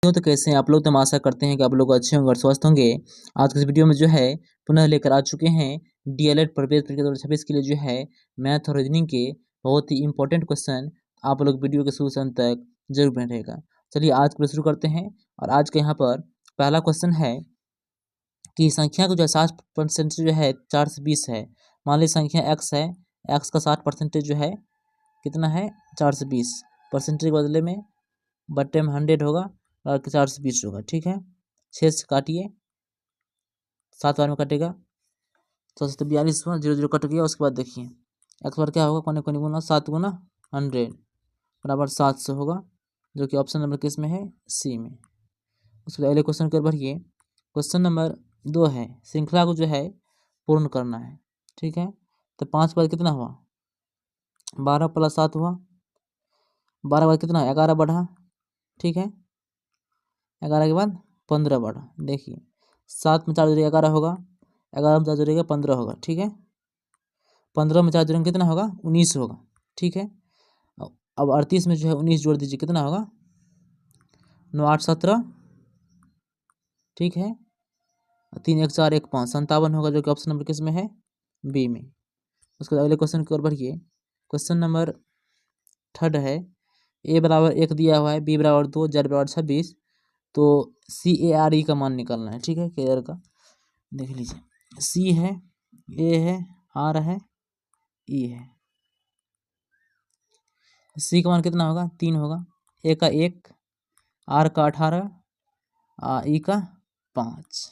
तो कैसे हैं आप लोग। तो हम आशा करते हैं कि आप लोग अच्छे होंगे और स्वस्थ होंगे। आज के इस वीडियो में जो है पुनः लेकर आ चुके हैं डीएलएड प्रवेश परीक्षा 2026 के लिए जो है मैथ और रीजनिंग के बहुत ही इंपॉर्टेंट क्वेश्चन। आप लोग वीडियो के शुरू से अंत तक जरूर बने रहेगा। चलिए आज को शुरू करते हैं। और आज के यहाँ पर पहला क्वेश्चन है कि संख्या को जो 60% जो है 4 से 20 है। मान लीजिए संख्या एक्स है, एक्स का 60% जो है कितना है 4 से 20। परसेंटेज के बदले में बट्टे में 100 होगा और 4 से 20 होगा। ठीक है, 6 से काटिए, 7 बार में कटेगा तो 42 हुआ, 0 0 कट गया। उसके बाद देखिए एक्स बार क्या होगा, कोने कोने गुना 7 गुना 100 बराबर 700 होगा, जो कि ऑप्शन नंबर किस में है, सी में। उसके बाद अगले क्वेश्चन के बढ़िए। क्वेश्चन नंबर 2 है श्रृंखला को जो है पूर्ण करना है। ठीक है, तो 5 के बाद कितना हुआ, 12 + 7 हुआ, 12 के बाद कितना 11 बढ़ा। ठीक है, 11 के बाद 15 बढ़ा। देखिए 7 में 4 जोड़ेगा 11 होगा, 11 में 4 जोड़ेगा 15 होगा। ठीक है, 15 में 4 जोड़ेंगे कितना होगा, 19 होगा। ठीक है, अब 38 में जो है 19 जोड़ दीजिए, कितना होगा, 9 8 17। ठीक है, 3 1 4 1 5 57 होगा, जो कि ऑप्शन नंबर किस में है, बी में। उसके बाद अगले क्वेश्चन की ओर बढ़िए। क्वेश्चन नंबर 3 है ए बराबर 1 दिया हुआ है, बी बराबर 2, जेड बराबर 26। तो CARE का मान निकालना है। ठीक है, केयर का देख लीजिए, सी है, ए है, आर है, ई है। सी का मान कितना होगा, 3 होगा, ए का 1, आर का 18, ई का 5।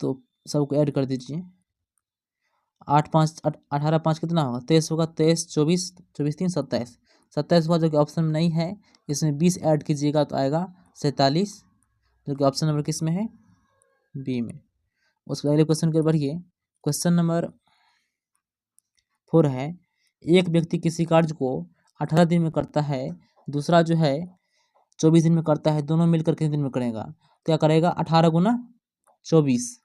तो सबको ऐड कर दीजिए, 8 5 18 5 कितना होगा, 23 होगा, 23 24 24 3 27 27 हुआ, जो कि ऑप्शन में नहीं है। इसमें 20 ऐड कीजिएगा तो आएगा 47, जो कि ऑप्शन नंबर किस में है, बी में। उसके अगले क्वेश्चन के बढ़िए। क्वेश्चन नंबर 4 है एक व्यक्ति किसी कार्य को 18 दिन में करता है, दूसरा जो है 24 दिन में करता है, दोनों मिलकर कितने दिन में करेगा। क्या करेगा, 18 गुना 24,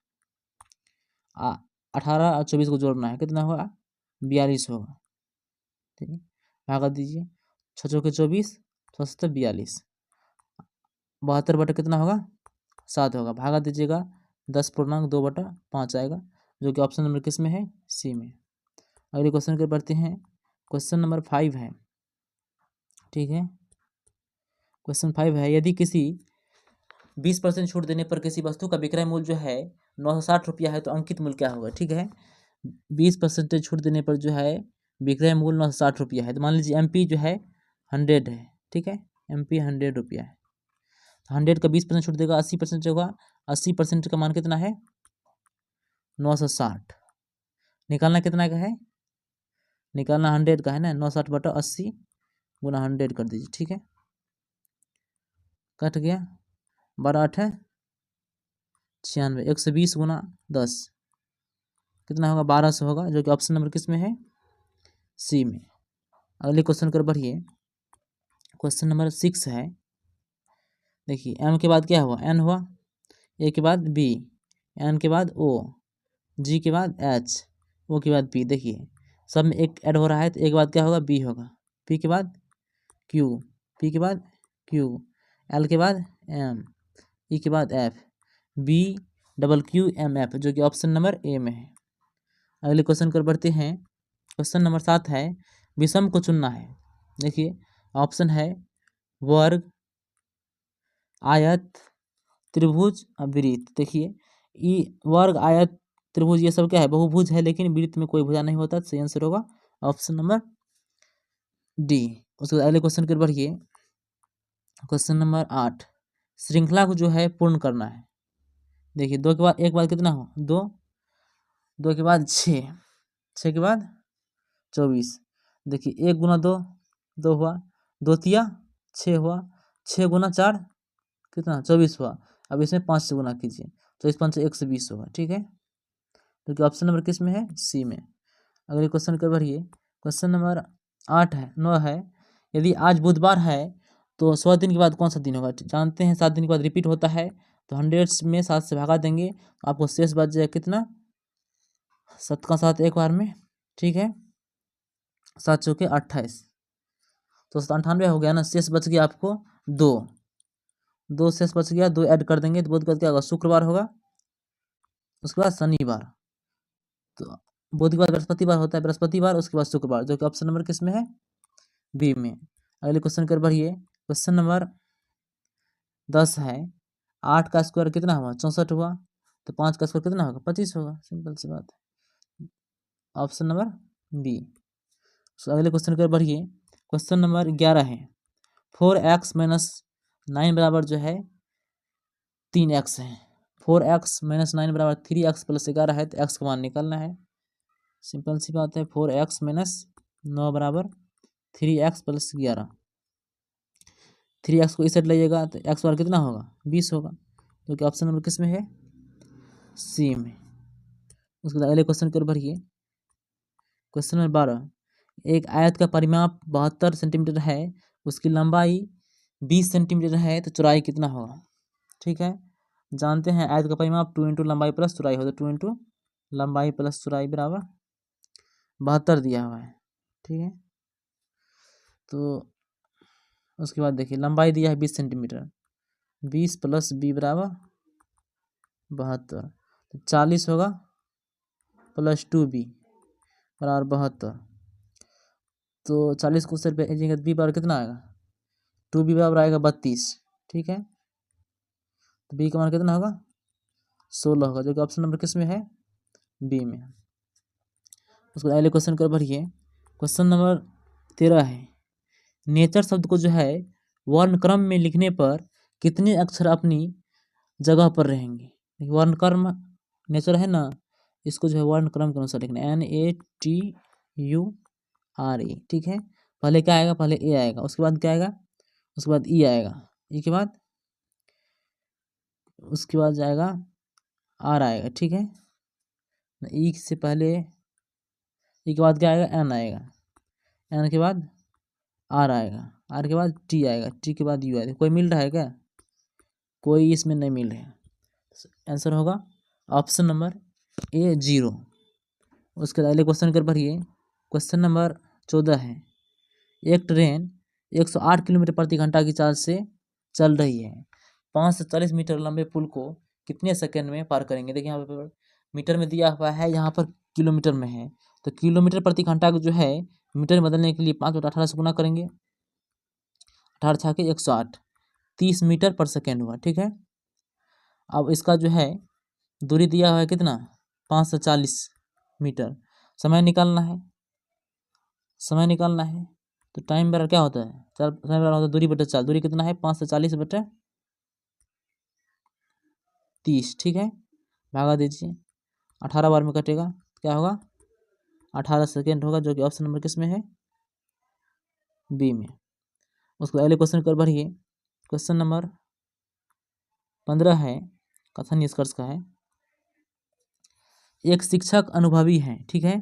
18 और 24 को जोड़ना है, कितना होगा, 42 होगा। ठीक है, भागा दीजिए, 6 चौके 24, 6 42, 72 बटा कितना होगा, 7 होगा। भागा दीजिएगा, 10.2/5 आएगा, जो कि ऑप्शन नंबर किस में है, सी में। अगले क्वेश्चन के बढ़ते हैं। क्वेश्चन नंबर 5 है। ठीक है, क्वेश्चन 5 है यदि किसी 20% छूट देने पर किसी वस्तु का विक्रय मूल्य जो है 960 रुपया है, तो अंकित मूल्य क्या होगा। ठीक है, 20% छूट देने पर जो है विक्रय मूल्य 960 रुपया है। तो मान लीजिए MP जो है 100 है। ठीक है, MP 100 रुपया है, 100 का 20% छूट देगा 80% होगा, 80% का मान कितना है, 960। निकालना कितना का है, निकालना 100 का है ना, 960 बटा 80 गुना 100 कर दीजिए। ठीक है, कट गया, 12 8 है 96, 120 गुना 10 कितना होगा, 1200 होगा, जो कि ऑप्शन नंबर किस में है, सी में। अगले क्वेश्चन कर बढ़िए। क्वेश्चन नंबर 6 है। देखिए M के बाद क्या हुआ, N हुआ, A के बाद B, N के बाद O, G के बाद H, O के बाद P। देखिए सब में एक ऐड हो रहा है, तो एक के बाद क्या होगा, B होगा, P के बाद Q, P के बाद Q, L के बाद M, E के बाद F, B QQ M F, जो कि ऑप्शन नंबर ए में है। अगले क्वेश्चन कर बढ़ते हैं। क्वेश्चन नंबर 7 है विषम को चुनना है। देखिए ऑप्शन है वर्ग, आयत, त्रिभुज और वृत्त। देखिए ये वर्ग, आयत, त्रिभुज ये सब क्या है, बहुभुज है, लेकिन वृत्त में कोई भुजा नहीं होता। सही आंसर होगा ऑप्शन नंबर डी। उसके बाद अगले क्वेश्चन कर बढ़िए। क्वेश्चन नंबर 8 श्रृंखला को जो है पूर्ण करना है। देखिए 2 के बाद एक बाद कितना हो, 2, 2 के बाद 6, 6 के बाद 24। देखिए 1 गुना 2 2 हुआ, 2 तिया 6 हुआ, 6 गुना 4 कितना 24 हुआ। अब इसमें 5 से गुना कीजिए, तो इस 5 से 120 होगा। ठीक है, क्योंकि ऑप्शन नंबर किस में है, सी में। अगले क्वेश्चन कर बढ़िए। क्वेश्चन नंबर 9 है यदि आज बुधवार है तो 100 दिन के बाद कौन सा दिन होगा। जानते हैं 7 दिन के बाद रिपीट होता है, तो 100 में 7 से भागा देंगे, आपको शेष बच जाए कितना, 7 का 7 एक बार में। ठीक है, 7 चौके 28, तो 98 हो गया ना, शेष बच गया आपको 2। 2 शेष बच गया, 2 ऐड कर देंगे तो बुध के बाद क्या होगा, शुक्रवार होगा, उसके बाद शनिवार, तो बुध के बाद बृहस्पतिवार होता है, बृहस्पतिवार उसके बाद शुक्रवार, जो कि ऑप्शन नंबर किस में है, बी में। अगले क्वेश्चन कर बढ़िए, क्वेश्चन नंबर 10 है, 8 का स्क्वायर कितना हुआ, 64 हुआ, तो 5 का स्क्वायर कितना होगा, 25 होगा, सिंपल सी बात है, ऑप्शन नंबर बी। अगले क्वेश्चन कर बढ़िए, क्वेश्चन नंबर 11 है, 4x - 9 बराबर जो है 3x है, 4x - 9 बराबर 3x + 11 है, तो x का मान निकालना है, सिंपल सी बात है, 4x - 9 बराबर 3x + 11, 3x को इस साइड लाइएगा तो x बार कितना होगा, 20 होगा, जो कि ऑप्शन नंबर किस में है, सी में। उसके बाद अगले क्वेश्चन कर बढ़िए, क्वेश्चन नंबर 12, एक आयत का परिमाप 72 सेंटीमीटर है, उसकी लंबाई 20 सेंटीमीटर है, तो चौड़ाई कितना होगा, ठीक है। जानते हैं आयत का परिमाप 2 × लंबाई प्लस चौड़ाई होता है, 2 × लंबाई प्लस चौड़ाई बराबर 72 दिया हुआ है, ठीक है। तो उसके बाद देखिए लंबाई दिया है 20 सेंटीमीटर, 20 + 20 बराबर 72, तो 40 होगा प्लस 2b बराबर 72, तो 40 को उससे भेजेंगे तो बी बराबर कितना आएगा, 2b बराबर आएगा 32, ठीक है। तो बी का मान कितना होगा, 16 होगा, जो कि ऑप्शन नंबर किस में है, बी में। उसको अगले क्वेश्चन कर बढ़िए, क्वेश्चन नंबर 13 है, नेचर शब्द को जो है वर्ण क्रम में लिखने पर कितने अक्षर अपनी जगह पर रहेंगे, वर्ण क्रम नेचर है ना, इसको जो है वर्ण क्रम के अनुसार लिखना है, NATURE, ठीक है। पहले क्या आएगा, पहले ए आएगा, उसके बाद क्या आएगा, उसके बाद ई आएगा, ई के बाद उसके बाद जाएगा आर आएगा, ठीक है। ई से पहले ई के बाद क्या आएगा, एन आएगा, एन के बाद आर आएगा, आर के बाद टी आएगा, टी के बाद यू आएगा। कोई मिल रहा है क्या, कोई इसमें नहीं मिल रहा है, आंसर होगा ऑप्शन नंबर ए 0। उसके अगले क्वेश्चन कर बढ़िए, क्वेश्चन नंबर 14 है, एक ट्रेन 108 किलोमीटर प्रति घंटा की चाल से चल रही है, 5 से 40 मीटर लंबे पुल को कितने सेकंड में पार करेंगे। देखिए यहाँ पर मीटर में दिया हुआ है, यहाँ पर किलोमीटर में है, तो किलोमीटर प्रति घंटा को जो है मीटर में बदलने के लिए 5 × 18 से गुना करेंगे, 18 × 6 = 108, 30 मीटर पर सेकेंड हुआ, ठीक है। अब इसका जो है दूरी दिया हुआ है कितना, 5 से 40 मीटर, समय निकालना है, समय निकालना है, तो टाइम बराबर क्या होता है, समय बराबर होता है दूरी बटे 4, दूरी कितना है, 5 से 40 बटे 30, ठीक है। भागा दीजिए, 18 बार में कटेगा, क्या होगा, 18 सेकेंड होगा, जो कि ऑप्शन नंबर किस में है, बी में। उसको अगले क्वेश्चन कर बढ़िए, क्वेश्चन नंबर 15 है, कथन निष्कर्ष का है, एक शिक्षक अनुभवी है, ठीक है,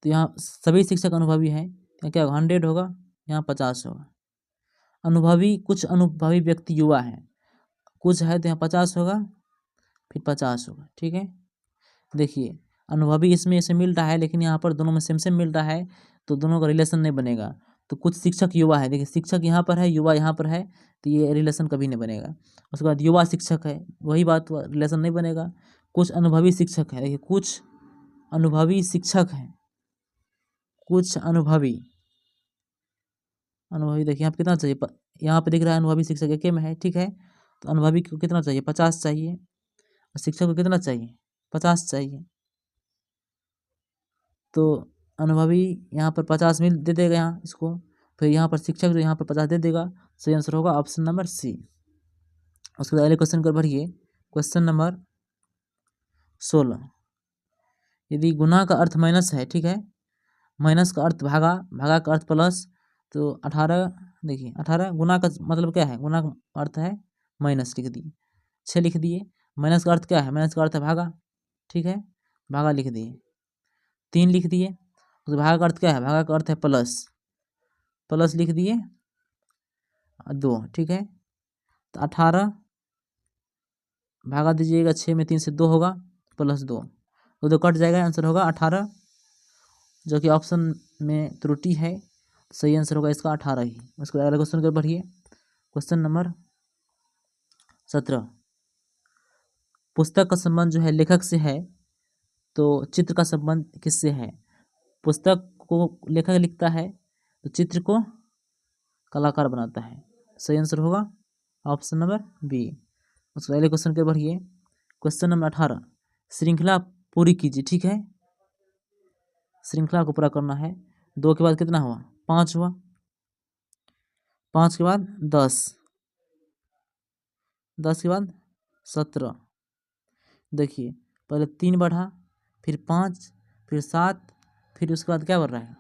तो यहाँ सभी शिक्षक अनुभवी हैं, यहाँ क्या होगा, 100 होगा, यहाँ 50 होगा। अनुभवी, कुछ अनुभवी व्यक्ति युवा है, कुछ है तो यहाँ 50 होगा, फिर 50 होगा, ठीक है। देखिए अनुभवी इसमें ऐसे मिल रहा है, लेकिन यहाँ पर दोनों में सेम सेम मिल रहा है, तो दोनों का रिलेशन नहीं बनेगा। तो कुछ शिक्षक युवा है, देखिए शिक्षक यहाँ पर है, युवा यहाँ पर है, तो ये रिलेशन कभी नहीं बनेगा। उसके बाद युवा शिक्षक है, वही बात, रिलेशन नहीं बनेगा। कुछ अनुभवी शिक्षक है, देखिए कुछ अनुभवी शिक्षक हैं, कुछ अनुभवी देखिए यहाँ पे कितना चाहिए, यहाँ पे दिख रहा है अनुभवी शिक्षक एक में है, ठीक है। तो अनुभवी को कितना चाहिए, 50 चाहिए, और शिक्षक को कितना चाहिए, 50 चाहिए। तो अनुभवी यहाँ पर 50 मिल दे देगा यहाँ इसको, फिर यहाँ पर शिक्षक जो यहाँ पर 50 दे देगा, सही आंसर होगा ऑप्शन नंबर सी। उसके बाद अगले क्वेश्चन कर बढ़िए, क्वेश्चन नंबर 16, यदि गुना का अर्थ माइनस है, ठीक है, माइनस का अर्थ भागा, भागा का अर्थ प्लस, तो 18, देखिए 18 गुना का मतलब क्या है, गुना का अर्थ है माइनस, लिख दिए, 6 लिख दिए, माइनस का अर्थ क्या है, माइनस का अर्थ है भागा, ठीक है, भागा लिख दिए, 3 लिख दिए, तो भागा का अर्थ क्या है, भागा का अर्थ है प्लस, प्लस लिख दिए, 2, ठीक है। तो 18 भागा दीजिएगा 6 में, 3 से 2 होगा, प्लस 2, तो 2 कट जाएगा, आंसर होगा 18, जो कि ऑप्शन में त्रुटि है, सही आंसर होगा इसका 18 ही। उसके बाद अगला क्वेश्चन कर बढ़िए, क्वेश्चन नंबर 17। पुस्तक का संबंध जो है लेखक से है, तो चित्र का संबंध किससे है? पुस्तक को लेखक लिखता है तो चित्र को कलाकार बनाता है। सही आंसर होगा ऑप्शन नंबर बी। उसके अगले क्वेश्चन के बढ़िए। क्वेश्चन नंबर 18, श्रृंखला पूरी कीजिए। ठीक है, श्रृंखला को पूरा करना है। 2 के बाद कितना हुआ? 5 हुआ। 5 के बाद 10, 10 के बाद 17। देखिए पहले 3 बढ़ा, फिर 5, फिर 7, फिर उसके बाद क्या बढ़ रहा है?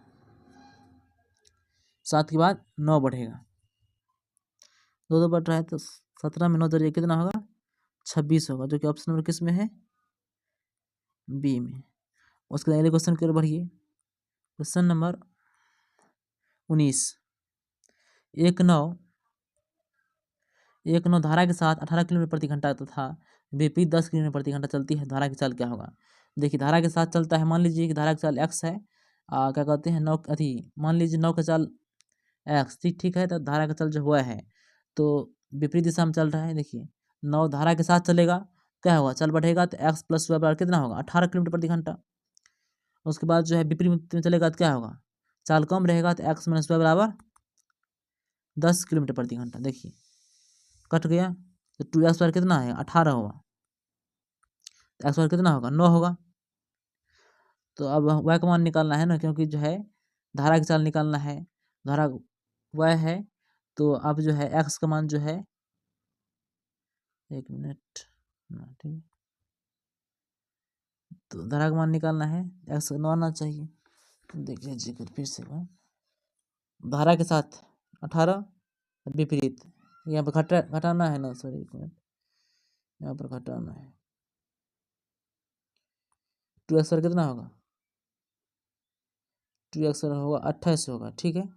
7 के बाद 9 बढ़ेगा। 2 बढ़ रहा है तो 17 में 9 जोड़िए कितना होगा? 26 होगा, जो कि ऑप्शन नंबर किस में है? बी में। उसके अगले क्वेश्चन की ओर बढ़िए। क्वेश्चन नंबर 19, 1 9 धारा के साथ 18 किलोमीटर प्रति घंटा तथा विपरीत 10 किलोमीटर प्रति घंटा चलती है, धारा की चाल क्या होगा? देखिए धारा के साथ चलता है, मान लीजिए कि धारा की चाल x है, क्या कहते हैं 9 मान लीजिए 9 का चाल x, ठीक है, तो धारा का चाल जो हुआ है तो विपरीत दिशा में चल रहा है। देखिए 9 धारा के साथ चलेगा, क्या होगा? चाल बढ़ेगा तो x प्लस y बराबर कितना होगा? 18 किलोमीटर प्रति घंटा। उसके बाद जो है विपरीत में चलेगा तो क्या होगा? चाल कम रहेगा तो x माइनस y बराबर 10 किलोमीटर प्रति घंटा। देखिए कट गया तो 2x पर कितना है? 18 होगा, तो x पर कितना होगा? 9 होगा। तो अब y का मान निकालना है ना, क्योंकि जो है धारा की चाल निकालना है, धारा y है, तो अब जो है x का मान जो है, 1 मिनट, ठीक है, तो धारा का मान निकालना है, x 9 आना चाहिए। देख लीजिए फिर से धारा के साथ 18 विपरीत, यहाँ पर घटाना है ना, सॉरी 1 मिनट, यहाँ पर घटाना है। 2x पर कितना होगा? 2x पर होगा 28 होगा, ठीक है,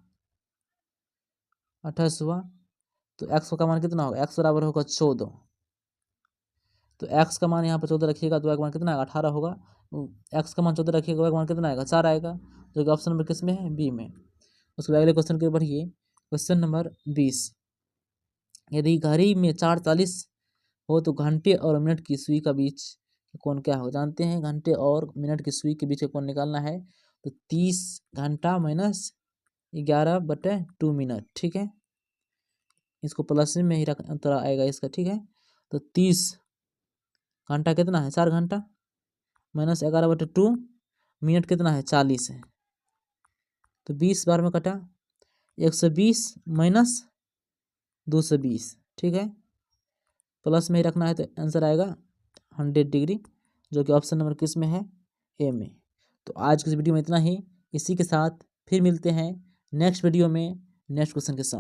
28 हुआ तो x का मान कितना होगा? x बराबर होगा 14। तो x का मान यहाँ पर 14 रखिएगा तो y का मान कितना आएगा? 18 होगा। x का मान 14 रखिएगा, y का मान कितना आएगा? 4 आएगा, जो कि ऑप्शन नंबर किस में है? बी में। उसके बाद अगले क्वेश्चन के बढ़िए। क्वेश्चन नंबर 20, यदि घड़ी में 4:40 हो तो घंटे और मिनट की सुई का बीच कोण क्या हो? जानते हैं घंटे और मिनट की सुई के बीच का कोण निकालना है, तो 30 घंटा माइनस 11/2 मिनट, ठीक है, इसको प्लस में ही रख उत्तर आएगा इसका, ठीक है। तो 30 घंटा कितना है? 4 घंटा, माइनस 11/2 मिनट कितना है? 40 है, तो 20 बार में कटा, 120 माइनस 220, ठीक है, प्लस में ही रखना है तो आंसर आएगा 100 डिग्री, जो कि ऑप्शन नंबर किस में है? ए में। तो आज की इस वीडियो में इतना ही। इसी के साथ फिर मिलते हैं नेक्स्ट वीडियो में नेक्स्ट क्वेश्चन के साथ।